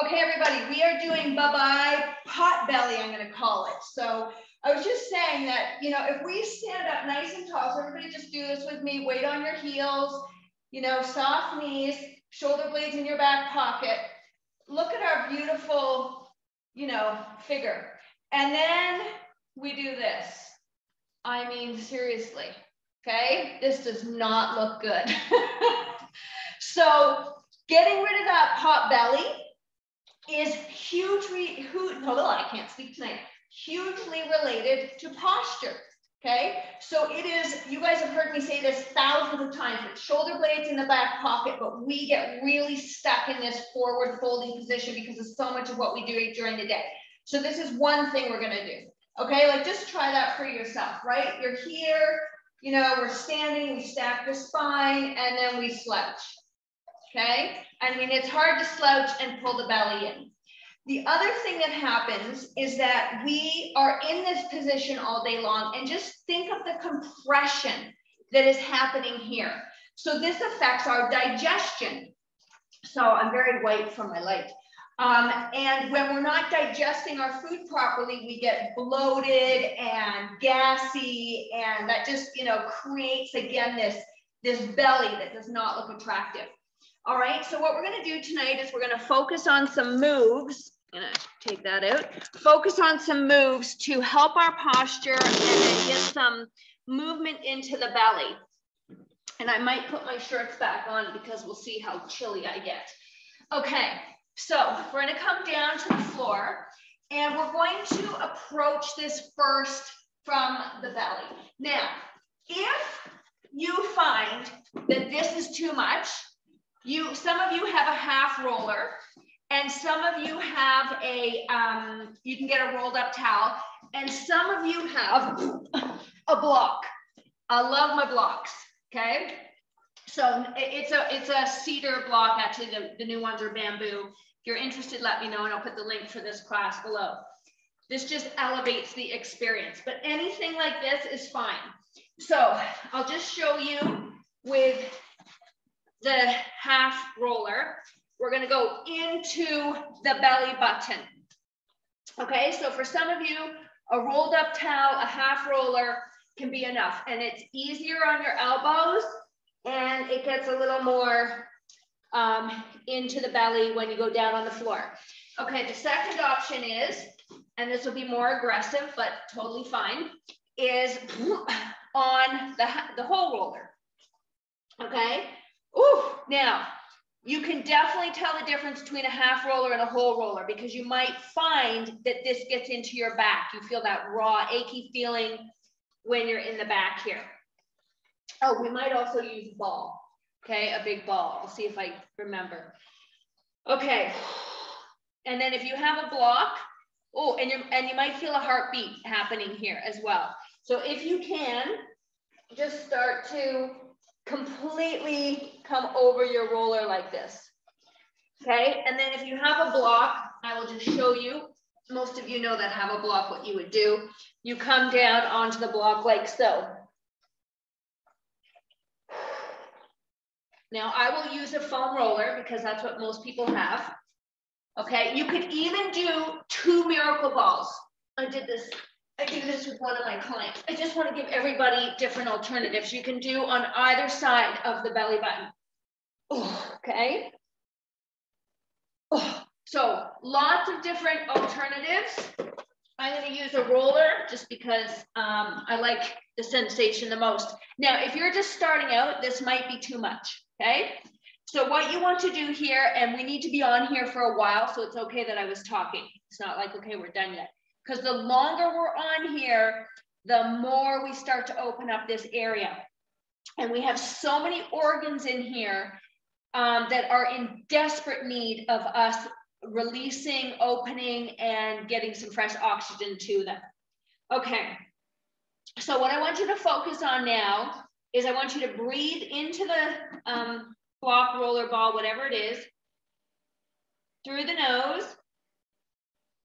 Okay, everybody, we are doing bye-bye pot belly, I'm going to call it. So I was just saying that, you know, if we stand up nice and tall, so everybody just do this with me, weight on your heels, you know, soft knees, shoulder blades in your back pocket. Look at our beautiful, you know, figure. And then we do this. I mean, seriously, okay? This does not look good. So getting rid of that pot belly is hugely related to posture, okay? So it is, you guys have heard me say this thousands of times, it's shoulder blades in the back pocket, but we get really stuck in this forward folding position because of so much of what we do during the day. So this is one thing we're gonna do, okay? Like just try that for yourself, right? You're here, you know, we're standing, we stack the spine, and then we slouch, okay? I mean, it's hard to slouch and pull the belly in. The other thing that happens is that we are in this position all day long, and just think of the compression that is happening here. So this affects our digestion. So I'm very white from my light. And when we're not digesting our food properly, we get bloated and gassy, and that just, you know, creates again this belly that does not look attractive. All right, so what we're gonna do tonight is we're gonna focus on some moves. I'm gonna take that out. Focus on some moves to help our posture and then get some movement into the belly. And I might put my shirts back on because we'll see how chilly I get. Okay, so we're gonna come down to the floor and we're going to approach this first from the belly. Now, if you find that this is too much, some of you have a half roller, and some of you have a, you can get a rolled up towel, and some of you have a block. I love my blocks, okay? So it's a cedar block, actually the new ones are bamboo. If you're interested, let me know, and I'll put the link for this class below. This just elevates the experience, but anything like this is fine. So I'll just show you with the half roller. We're gonna go into the belly button. Okay, so for some of you, a rolled up towel, a half roller can be enough, and it's easier on your elbows, and it gets a little more into the belly when you go down on the floor. Okay, the second option is, and this will be more aggressive, but totally fine, is on the whole roller, okay? Ooh, now, you can definitely tell the difference between a half roller and a whole roller because you might find that this gets into your back. You feel that raw, achy feeling when you're in the back here. Oh, we might also use a ball, okay? A big ball. I'll see if I remember. Okay, and then if you have a block, oh, and you might feel a heartbeat happening here as well. So if you can, just start to completely come over your roller like this, okay? And then if you have a block, I will just show you. Most of you know that have a block what you would do. You come down onto the block like so. Now I will use a foam roller because that's what most people have, okay? You could even do 2 miracle balls. I do this with one of my clients. I just want to give everybody different alternatives you can do on either side of the belly button. Oh, okay. Oh, so lots of different alternatives. I'm going to use a roller just because I like the sensation the most. Now, if you're just starting out, this might be too much, okay? So what you want to do here, and we need to be on here for a while, so it's okay that I was talking. It's not like, okay, we're done yet. Because the longer we're on here, the more we start to open up this area. And we have so many organs in here that are in desperate need of us releasing, opening, and getting some fresh oxygen to them. Okay, so what I want you to focus on now is I want you to breathe into the block, roller, ball, whatever it is, through the nose,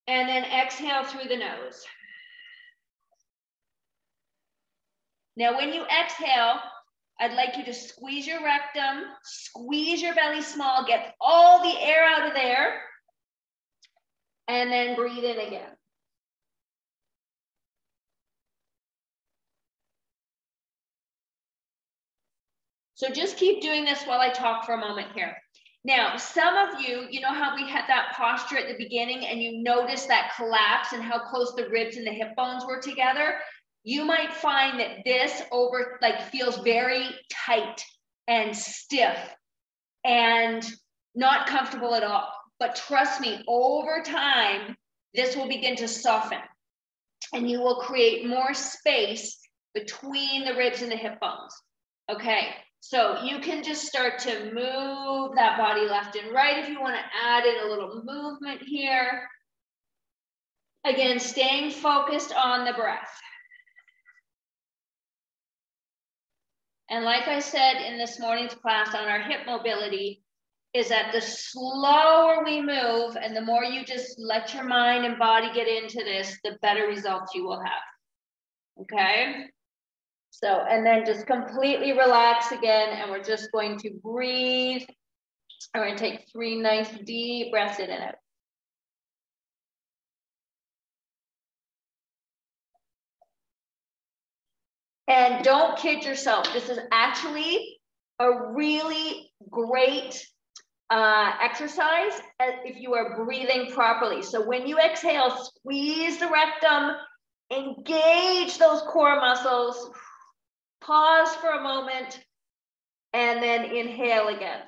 and then exhale through the nose. Now, when you exhale, I'd like you to squeeze your rectum, squeeze your belly small, get all the air out of there, And then breathe in again. So just keep doing this while I talk for a moment here. Now, some of you, you know how we had that posture at the beginning and you notice that collapse and how close the ribs and the hip bones were together? You might find that this feels very tight and stiff and not comfortable at all. But trust me, over time, this will begin to soften and you will create more space between the ribs and the hip bones. Okay, so you can just start to move that body left and right if you want to add in a little movement here. Again, staying focused on the breath. And like I said in this morning's class on our hip mobility, is that the slower we move and the more you just let your mind and body get into this, the better results you will have, okay? So, and then just completely relax again, and we're just going to breathe. We're gonna take 3 nice deep breaths in and out. And don't kid yourself, this is actually a really great exercise if you are breathing properly. So when you exhale, squeeze the rectum, engage those core muscles, pause for a moment, and then inhale again.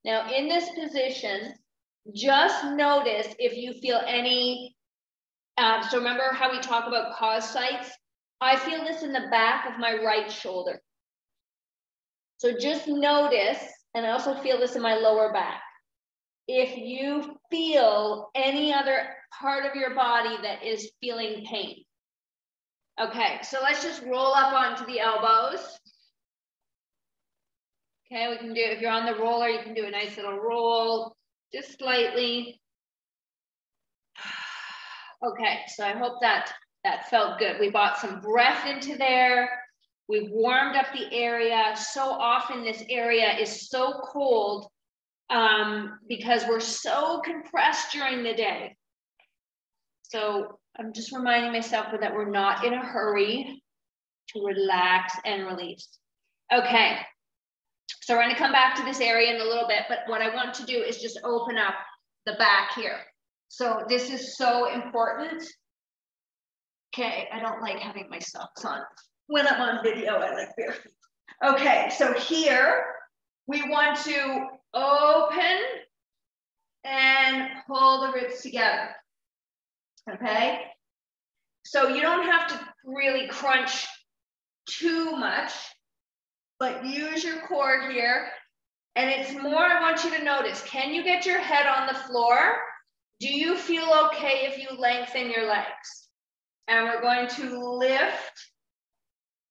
Now in this position, just notice if you feel any, so remember how we talk about cause sites? I feel this in the back of my right shoulder. So just notice, and I also feel this in my lower back. If you feel any other part of your body that is feeling pain. Okay, so let's just roll up onto the elbows. Okay, we can do, if you're on the roller, you can do a nice little roll, just slightly. Okay, so I hope that felt good. We brought some breath into there. We've warmed up the area. So often this area is so cold because we're so compressed during the day. So I'm just reminding myself that we're not in a hurry to relax and release. Okay. So we're going to come back to this area in a little bit, but what I want to do is just open up the back here. So this is so important. Okay, I don't like having my socks on. When I'm on video, I like bare feet. Okay, so here we want to open and pull the ribs together. Okay, so you don't have to really crunch too much, but use your core here. And it's more, I want you to notice, can you get your head on the floor? Do you feel okay if you lengthen your legs? And we're going to lift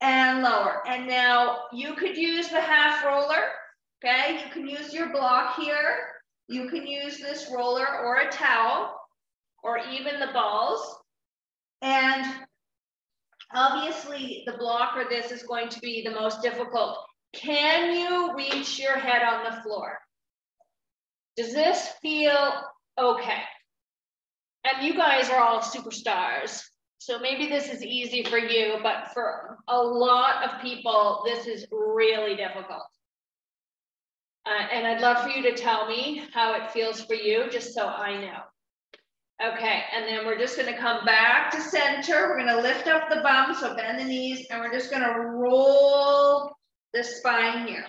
and lower. And now you could use the half roller, okay? You can use your block here. You can use this roller or a towel or even the balls. And obviously the block or this is going to be the most difficult. Can you reach your head on the floor? Does this feel okay? And you guys are all superstars. So maybe this is easy for you, but for a lot of people, this is really difficult. And I'd love for you to tell me how it feels for you, just so I know. Okay, and then we're just gonna come back to center. We're gonna lift up the bum, so bend the knees, and we're just gonna roll the spine here.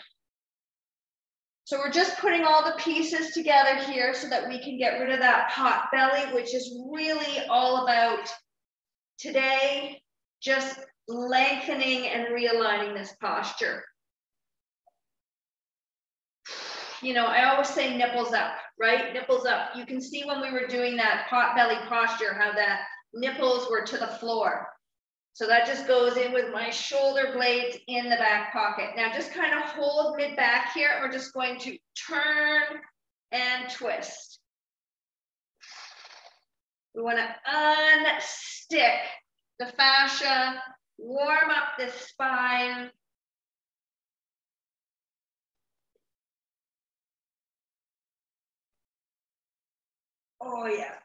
So we're just putting all the pieces together here so that we can get rid of that pot belly, which is really all about today, just lengthening and realigning this posture. You know, I always say nipples up, right? Nipples up. You can see when we were doing that pot belly posture, how the nipples were to the floor. So that just goes in with my shoulder blades in the back pocket. Now just kind of hold mid back here. We're just going to turn and twist. We want to unstick the fascia, warm up the spine. Oh yeah.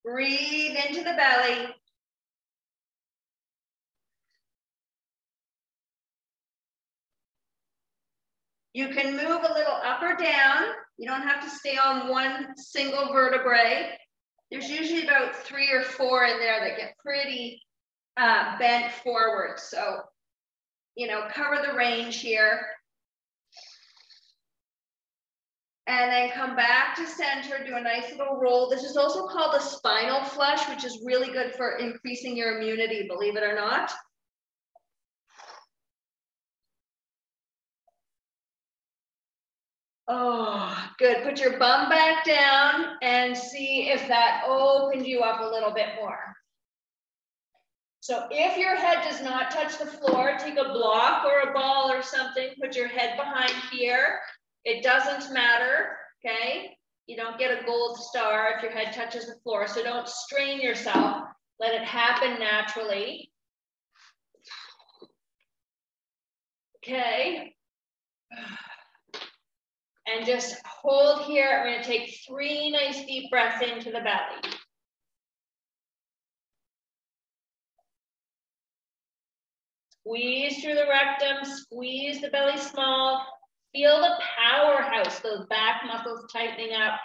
Breathe into the belly. You can move a little up or down. You don't have to stay on one single vertebrae. There's usually about 3 or 4 in there that get pretty bent forward. So, you know, cover the range here. And then come back to center, do a nice little roll. This is also called a spinal flush, which is really good for increasing your immunity, believe it or not. Oh, good. Put your bum back down and see if that opened you up a little bit more. So if your head does not touch the floor, take a block or a ball or something, put your head behind here. It doesn't matter, okay? You don't get a gold star if your head touches the floor, so don't strain yourself. Let it happen naturally. Okay. And just hold here. I'm going to take 3 nice deep breaths into the belly. Squeeze through the rectum, squeeze the belly small. Feel the powerhouse, those back muscles tightening up.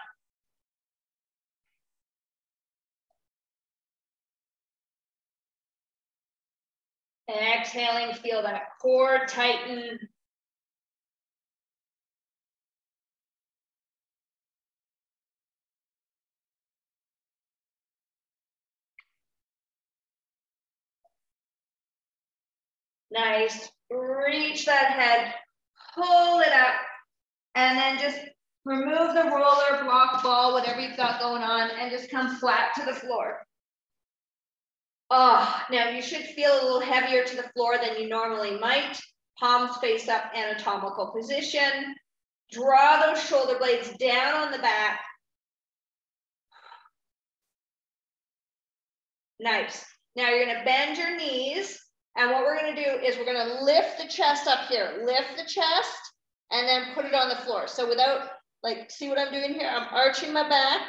Exhaling, feel that core tighten. Nice. Reach that head, pull it up, and then just remove the roller, block, ball, whatever you've got going on, and just come flat to the floor. Oh, now you should feel a little heavier to the floor than you normally might. Palms face up, anatomical position. Draw those shoulder blades down on the back. Nice. Now you're going to bend your knees. And what we're going to do is we're going to lift the chest up here. Lift the chest and then put it on the floor. So without, like, see what I'm doing here? I'm arching my back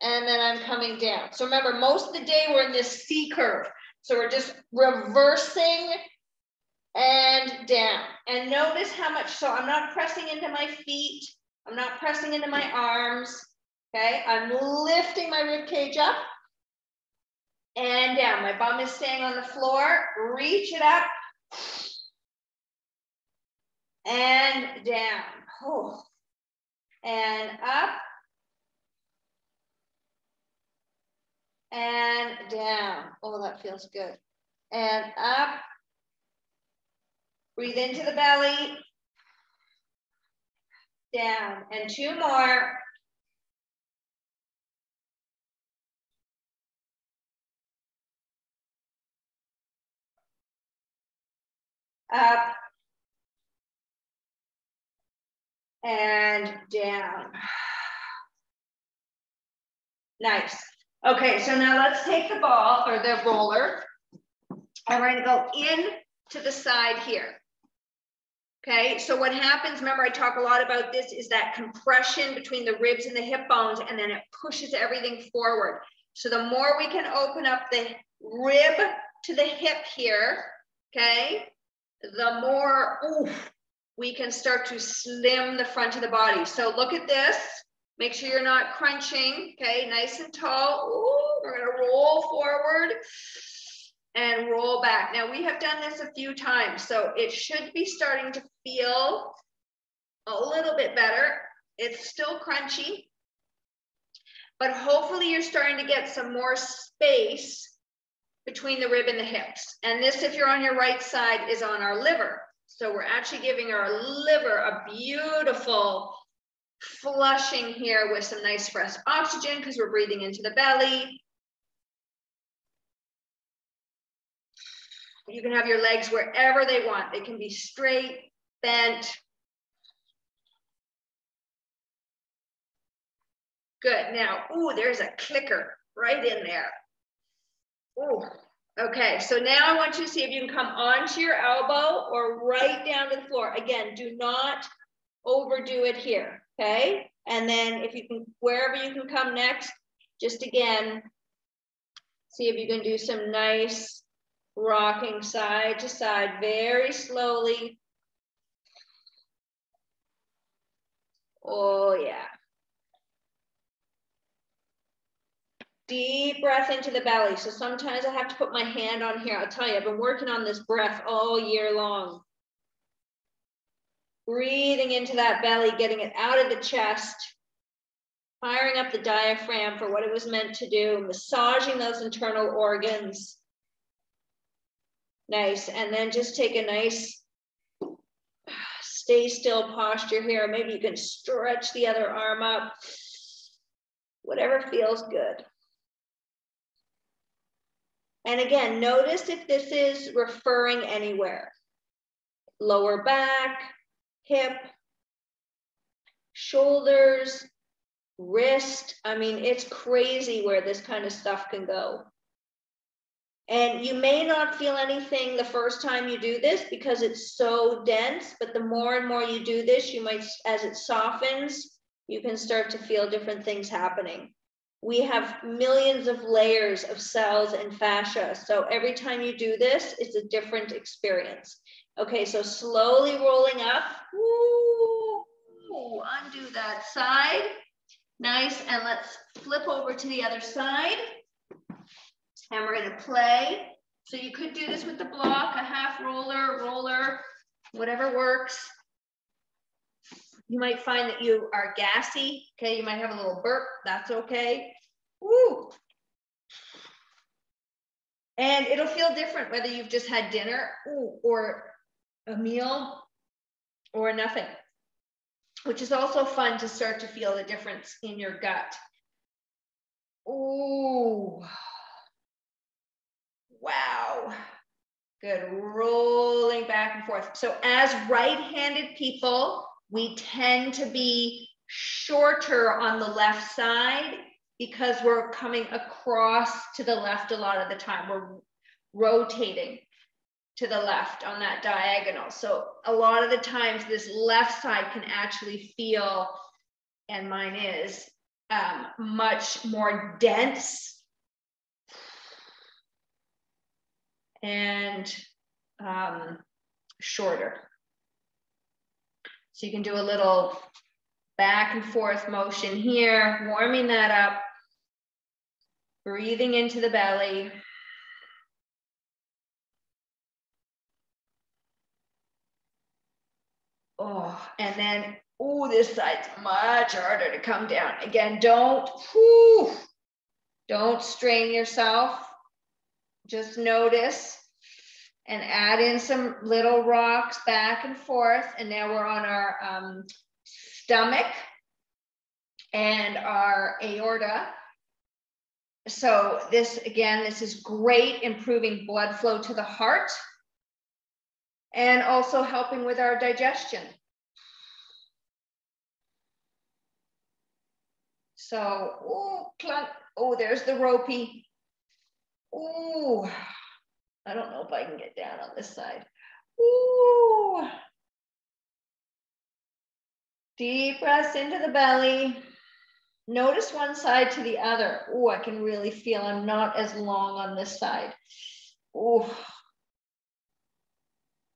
and then I'm coming down. So remember, most of the day we're in this C curve. So we're just reversing and down. And notice how much, so I'm not pressing into my feet. I'm not pressing into my arms. Okay, I'm lifting my rib cage up. And down, my bum is staying on the floor, reach it up, and down, oh. And up, and down, oh, that feels good. And up, breathe into the belly, down, and 2 more. Up and down. Nice. Okay, so now let's take the ball or the roller and we're going to go in to the side here. Okay, so what happens, remember I talk a lot about this, is that compression between the ribs and the hip bones, and then it pushes everything forward. So the more we can open up the rib to the hip here, okay, the more we can start to slim the front of the body. So look at this. Make sure you're not crunching. Okay, nice and tall. Ooh, we're going to roll forward and roll back. Now we have done this a few times, so it should be starting to feel a little bit better. It's still crunchy, but hopefully you're starting to get some more space between the rib and the hips. And this, if you're on your right side, is on our liver. So we're actually giving our liver a beautiful flushing here with some nice fresh oxygen because we're breathing into the belly. You can have your legs wherever they want. They can be straight, bent. Good. Now, ooh, there's a clicker right in there. Ooh. Okay, so now I want you to see if you can come onto your elbow or right down to the floor. Again, do not overdo it here, okay? And then if you can, wherever you can come next, just again, see if you can do some nice rocking side to side, very slowly. Oh, yeah. Deep breath into the belly. So sometimes I have to put my hand on here. I'll tell you, I've been working on this breath all year long. Breathing into that belly, getting it out of the chest, firing up the diaphragm for what it was meant to do, massaging those internal organs. Nice. And then just take a nice stay still posture here. Maybe you can stretch the other arm up. Whatever feels good. And again, notice if this is referring anywhere. Lower back, hip, shoulders, wrist. I mean, it's crazy where this kind of stuff can go. And you may not feel anything the first time you do this because it's so dense, but the more and more you do this, you might, as it softens, you can start to feel different things happening. We have millions of layers of cells and fascia. So every time you do this, it's a different experience. Okay, so slowly rolling up. Ooh, undo that side. Nice, and let's flip over to the other side. And we're gonna play. So you could do this with the block, a half roller, whatever works. You might find that you are gassy, okay? You might have a little burp, that's okay. Woo! And it'll feel different whether you've just had dinner or a meal or nothing, which is also fun to start to feel the difference in your gut. Ooh. Wow. Good, rolling back and forth. So as right-handed people, we tend to be shorter on the left side because we're coming across to the left a lot of the time. We're rotating to the left on that diagonal. So a lot of the times this left side can actually feel, and mine is, much more dense and shorter. So you can do a little back and forth motion here, warming that up, breathing into the belly. Oh, and then, oh, this side's much harder to come down. Again, don't strain yourself. Just notice and add in some little rocks back and forth. And now we're on our stomach and our aorta. So this, again, this is great, improving blood flow to the heart and also helping with our digestion. So, there's the ropey. Ooh, I don't know if I can get down on this side. Ooh. Deep breaths into the belly. Notice one side to the other. Ooh, I can really feel I'm not as long on this side. Ooh.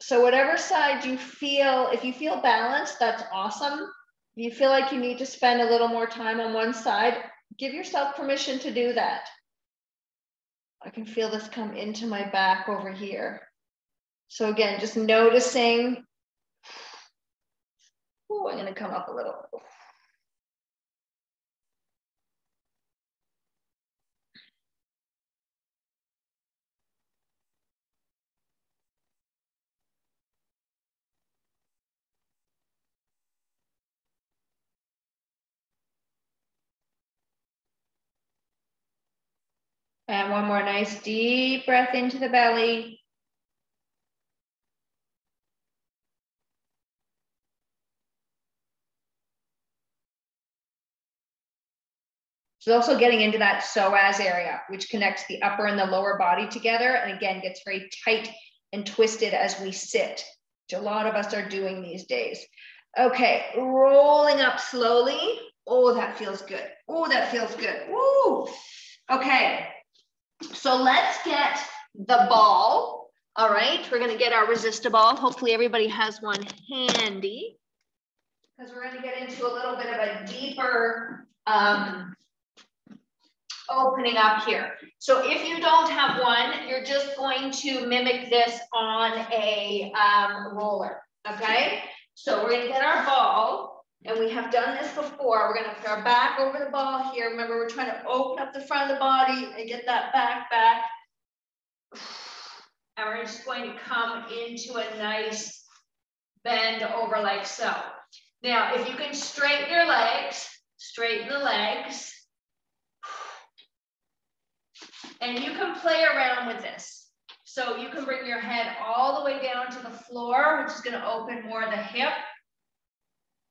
So whatever side you feel, if you feel balanced, that's awesome. If you feel like you need to spend a little more time on one side, give yourself permission to do that. I can feel this come into my back over here. So again, just noticing. Ooh, I'm gonna come up a little. And one more nice deep breath into the belly. So also getting into that psoas area, which connects the upper and the lower body together. And again, gets very tight and twisted as we sit, which a lot of us are doing these days. Okay, rolling up slowly. Oh, that feels good. Oh, that feels good. Woo. Okay, so let's get the ball. All right, we're gonna get our resistable. Hopefully everybody has one handy, because we're gonna get into a little bit of a deeper opening up here. So if you don't have one, you're just going to mimic this on a roller, okay? So we're gonna get our ball, and we have done this before. We're gonna put our back over the ball here. Remember, we're trying to open up the front of the body and get that back. And we're just going to come into a nice bend over like so. Now, if you can straighten your legs, straighten the legs. And you can play around with this. So you can bring your head all the way down to the floor, which is going to open more of the hip.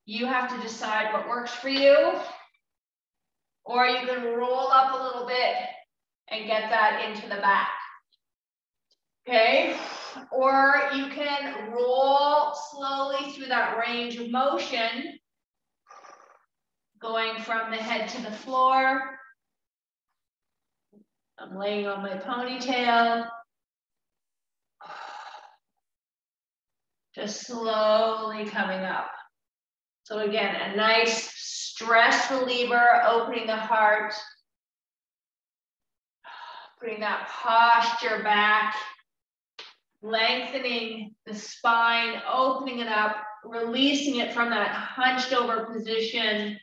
You have to decide what works for you. Or you can roll up a little bit and get that into the back. Okay? Or you can roll slowly through that range of motion, going from the head to the floor. I'm laying on my ponytail. Just slowly coming up. So again, a nice stress reliever, opening the heart, putting that posture back, lengthening the spine, opening it up, releasing it from that hunched over position.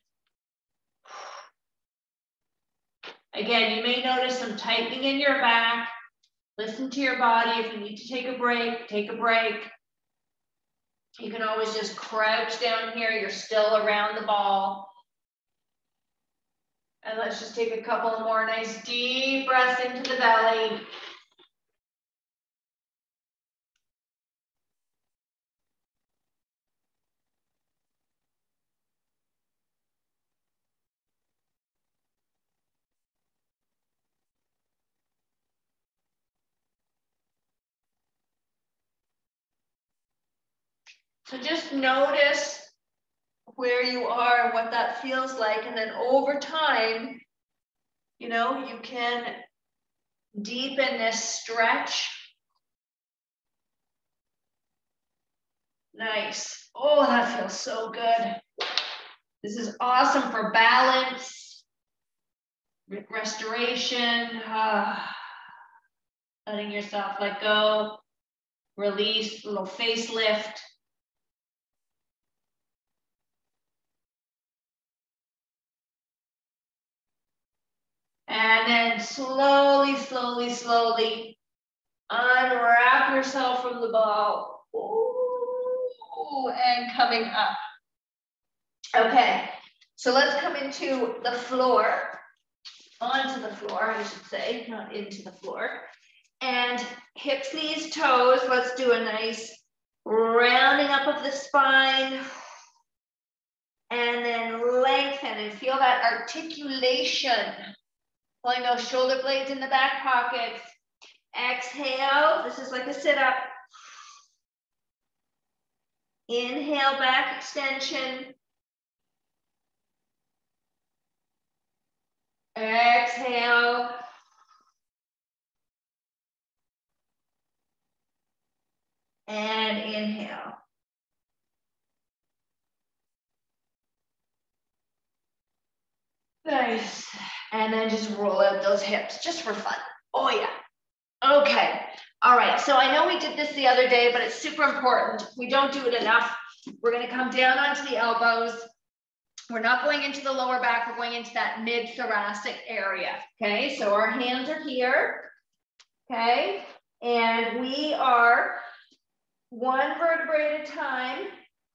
Again, you may notice some tightening in your back. Listen to your body. If you need to take a break, take a break. You can always just crouch down here. You're still around the ball. And let's just take a couple more nice deep breaths into the belly. So just notice where you are and what that feels like. And then over time, you know, you can deepen this stretch. Nice. Oh, that feels so good. This is awesome for balance, restoration, letting yourself let go, release, a little facelift. And then slowly, slowly, slowly unwrap yourself from the ball. Ooh, and coming up. Okay, so let's come into the floor, onto the floor, I should say, not into the floor. And hips, knees, toes. Let's do a nice rounding up of the spine. And then lengthen and feel that articulation. Pulling those shoulder blades in the back pockets. Exhale, this is like a sit-up. Inhale, back extension. Exhale. And inhale. Nice. And then just roll out those hips just for fun. Oh yeah. Okay. All right. So I know we did this the other day, but it's super important. We don't do it enough. We're going to come down onto the elbows. We're not going into the lower back. We're going into that mid-thoracic area. Okay. So our hands are here. Okay. And we are one vertebrae at a time,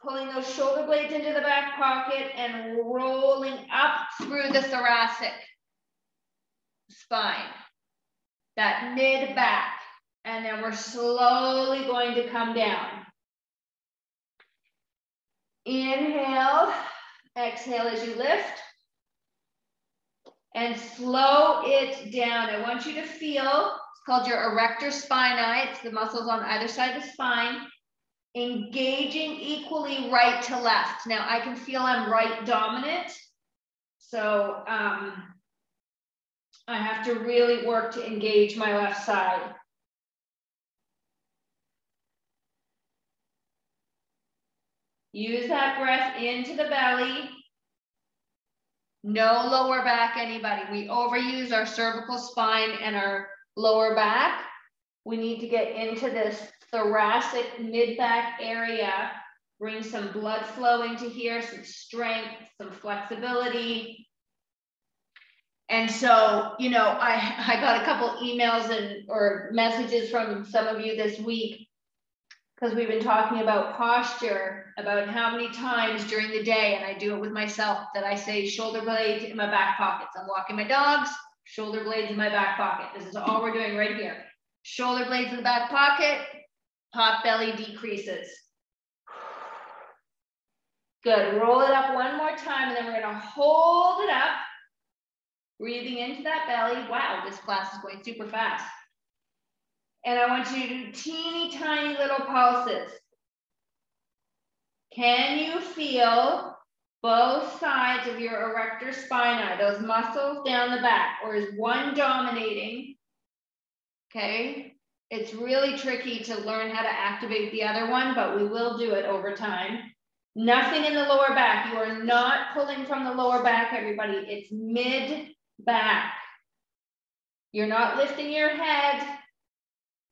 pulling those shoulder blades into the back pocket and rolling up through the thoracic spine, that mid back. And then we're slowly going to come down. Inhale, exhale as you lift. and slow it down. I want you to feel, it's called your erector spinae. It's the muscles on either side of the spine, engaging equally right to left. Now I can feel I'm right dominant. So I have to really work to engage my left side. Use that breath into the belly. No lower back, anybody. We overuse our cervical spine and our lower back. We need to get into this thoracic mid-back area. Bring some blood flow into here, some strength, some flexibility. And so, you know, I got a couple emails or messages from some of you this week, because we've been talking about posture, about how many times during the day, and I do it with myself, that I say shoulder blades in my back pockets. I'm walking my dogs, shoulder blades in my back pocket. This is all we're doing right here. Shoulder blades in the back pocket, pot belly decreases. Good, roll it up one more time, and then we're gonna hold it up, breathing into that belly. Wow, this class is going super fast. And I want you to do teeny tiny little pulses. Can you feel both sides of your erector spinae, those muscles down the back, or is one dominating? Okay, it's really tricky to learn how to activate the other one, but we will do it over time. Nothing in the lower back. You are not pulling from the lower back, everybody. It's mid-back. You're not lifting your head.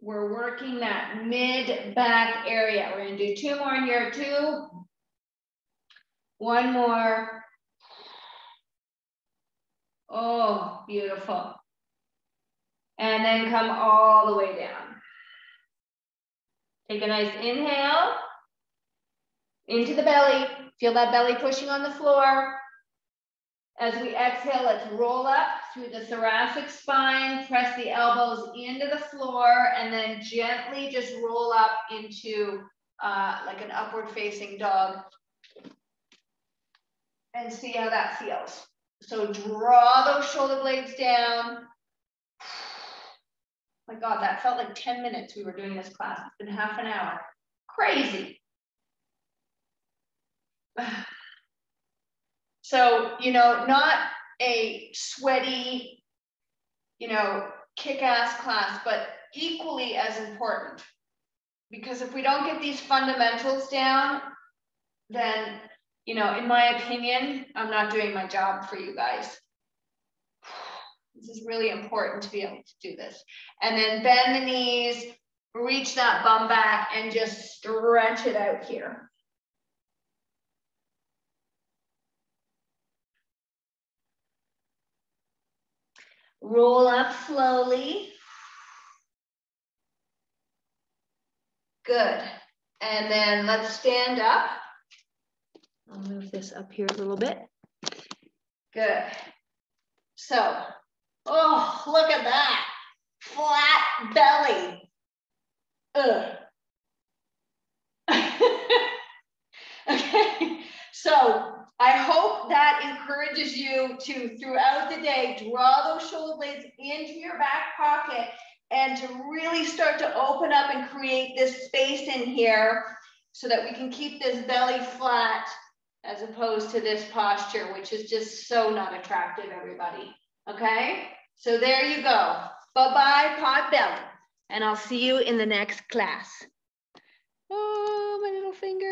We're working that mid-back area. We're gonna do two more in here, two. One more. Oh, beautiful. And then come all the way down. Take a nice inhale into the belly. Feel that belly pushing on the floor. As we exhale, let's roll up through the thoracic spine, press the elbows into the floor, and then gently just roll up into like an upward facing dog. And see how that feels. So draw those shoulder blades down. My God, that felt like 10 minutes we were doing this class. It's been half an hour. Crazy. So, you know, not a sweaty, you know, kick-ass class, but equally as important. Because if we don't get these fundamentals down, then, you know, in my opinion, I'm not doing my job for you guys. This is really important to be able to do this. And then bend the knees, reach that bum back, and just stretch it out here. Roll up slowly. Good. And then let's stand up. I'll move this up here a little bit. Good. So, oh, look at that. Flat belly. Ugh. Okay, so I hope that encourages you to, throughout the day, draw those shoulder blades into your back pocket and to really start to open up and create this space in here so that we can keep this belly flat as opposed to this posture, which is just so not attractive, everybody. Okay, so there you go. Bye-bye, pot belly. And I'll see you in the next class. Oh, my little finger.